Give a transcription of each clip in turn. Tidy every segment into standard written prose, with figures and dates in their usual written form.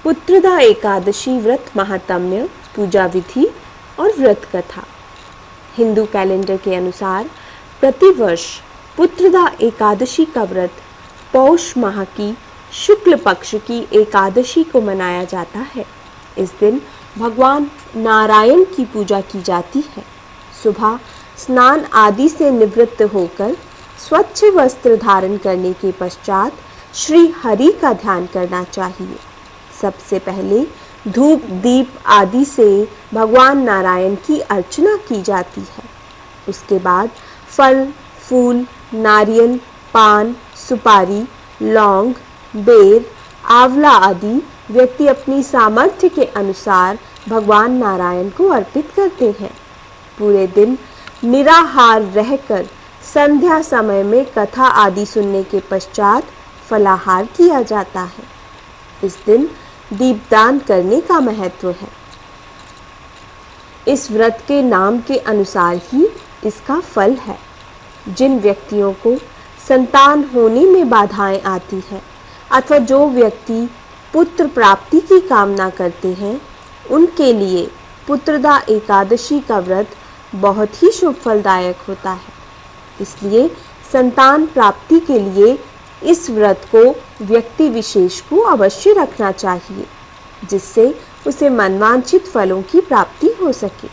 पुत्रदा एकादशी व्रत महात्म्य, पूजा विधि और व्रत कथा। हिंदू कैलेंडर के अनुसार प्रतिवर्ष पुत्रदा एकादशी का व्रत पौष माह की शुक्ल पक्ष की एकादशी को मनाया जाता है। इस दिन भगवान नारायण की पूजा की जाती है। सुबह स्नान आदि से निवृत्त होकर स्वच्छ वस्त्र धारण करने के पश्चात श्री हरि का ध्यान करना चाहिए। सबसे पहले धूप दीप आदि से भगवान नारायण की अर्चना की जाती है। उसके बाद फल फूल, नारियल, पान, सुपारी, लौंग, बेर, आंवला आदि व्यक्ति अपनी सामर्थ्य के अनुसार भगवान नारायण को अर्पित करते हैं। पूरे दिन निराहार रहकर संध्या समय में कथा आदि सुनने के पश्चात फलाहार किया जाता है। इस दिन दीपदान करने का महत्व है। इस व्रत के नाम के अनुसार ही इसका फल है। जिन व्यक्तियों को संतान होने में बाधाएं आती हैं अथवा जो व्यक्ति पुत्र प्राप्ति की कामना करते हैं, उनके लिए पुत्रदा एकादशी का व्रत बहुत ही शुभ फलदायक होता है। इसलिए संतान प्राप्ति के लिए इस व्रत को व्यक्ति विशेष को अवश्य रखना चाहिए, जिससे उसे मनवांछित फलों की प्राप्ति हो सके।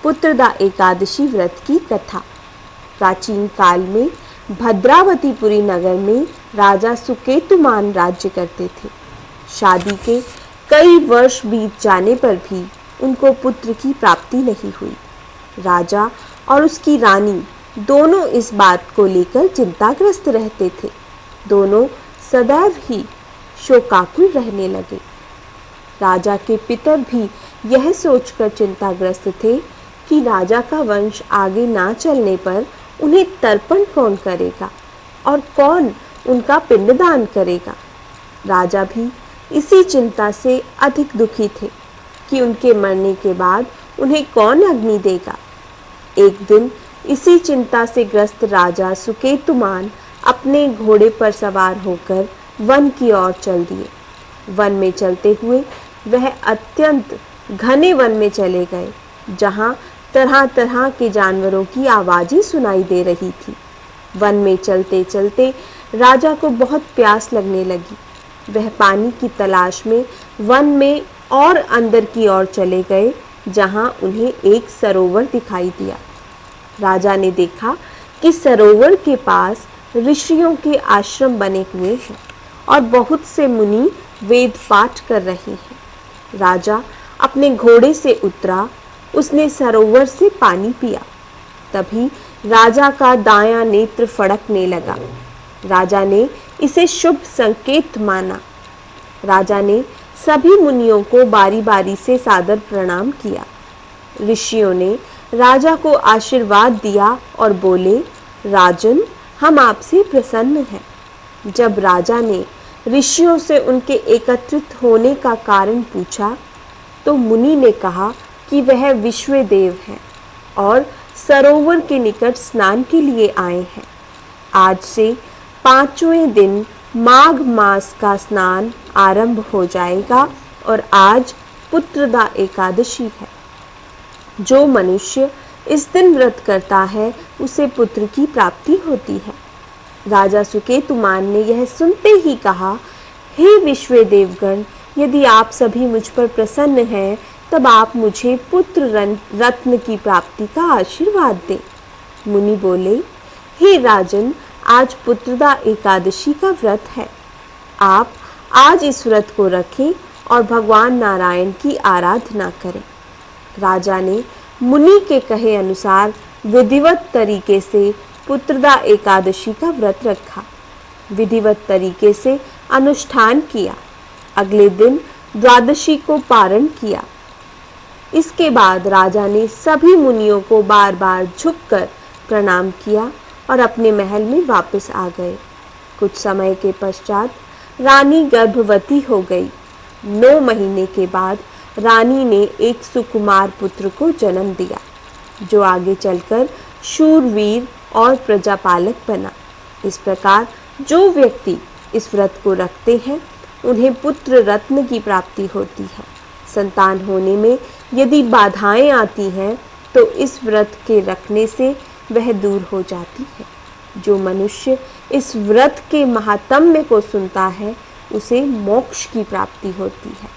पुत्रदा एकादशी व्रत की कथा। प्राचीन काल में भद्रावतीपुरी नगर में राजा सुकेतुमान राज्य करते थे। शादी के कई वर्ष बीत जाने पर भी उनको पुत्र की प्राप्ति नहीं हुई। राजा और उसकी रानी दोनों इस बात को लेकर चिंताग्रस्त रहते थे। दोनों सदैव ही शोकाकुल रहने लगे। राजा के पितर भी यह सोचकर चिंताग्रस्त थे कि राजा का वंश आगे ना चलने पर उन्हें तर्पण कौन करेगा और कौन उनका पिंडदान करेगा। राजा भी इसी चिंता से अधिक दुखी थे कि उनके मरने के बाद उन्हें कौन अग्नि देगा। एक दिन इसी चिंता से ग्रस्त राजा सुकेतुमान अपने घोड़े पर सवार होकर वन की ओर चल दिए। वन में चलते हुए वह अत्यंत घने वन में चले गए, जहां तरह तरह के जानवरों की आवाजें सुनाई दे रही थी। वन में चलते चलते राजा को बहुत प्यास लगने लगी। वह पानी की तलाश में वन में और अंदर की ओर चले गए, जहां उन्हें एक सरोवर दिखाई दिया। राजा ने देखा कि सरोवर के पास ऋषियों के आश्रम बने हुए हैं और बहुत से मुनि वेद पाठ कर रहे हैं। राजा अपने घोड़े से उतरा। उसने सरोवर से पानी पिया। तभी राजा का दायां नेत्र फड़कने लगा। राजा ने इसे शुभ संकेत माना। राजा ने सभी मुनियों को बारी बारी से सादर प्रणाम किया। ऋषियों ने राजा को आशीर्वाद दिया और बोले, राजन, हम आपसे प्रसन्न हैं। जब राजा ने ऋषियों से उनके एकत्रित होने का कारण पूछा, तो मुनि ने कहा कि वह विश्वदेव हैं और सरोवर के निकट स्नान के लिए आए हैं। आज से 5वें दिन माघ मास का स्नान आरंभ हो जाएगा और आज पुत्रदा एकादशी है। जो मनुष्य इस दिन व्रत करता है उसे पुत्र की प्राप्ति होती है। राजा सुकेतुमान ने यह सुनते ही कहा, हे विश्वदेवगण, यदि आप सभी मुझ पर प्रसन्न हैं तब आप मुझे पुत्र रत्न की प्राप्ति का आशीर्वाद दें। मुनि बोले, हे राजन, आज पुत्रदा एकादशी का व्रत है। आप आज इस व्रत को रखें और भगवान नारायण की आराधना करें। राजा ने मुनि के कहे अनुसार विधिवत तरीके से पुत्रदा एकादशी का व्रत रखा। विधिवत तरीके से अनुष्ठान किया। अगले दिन द्वादशी को पारण किया। इसके बाद राजा ने सभी मुनियों को बार बार झुककर प्रणाम किया और अपने महल में वापस आ गए। कुछ समय के पश्चात रानी गर्भवती हो गई। 9 महीने के बाद रानी ने एक सुकुमार पुत्र को जन्म दिया, जो आगे चलकर शूरवीर और प्रजापालक बना। इस प्रकार जो व्यक्ति इस व्रत को रखते हैं उन्हें पुत्र रत्न की प्राप्ति होती है। संतान होने में यदि बाधाएं आती हैं तो इस व्रत के रखने से वह दूर हो जाती है। जो मनुष्य इस व्रत के महात्म्य को सुनता है उसे मोक्ष की प्राप्ति होती है।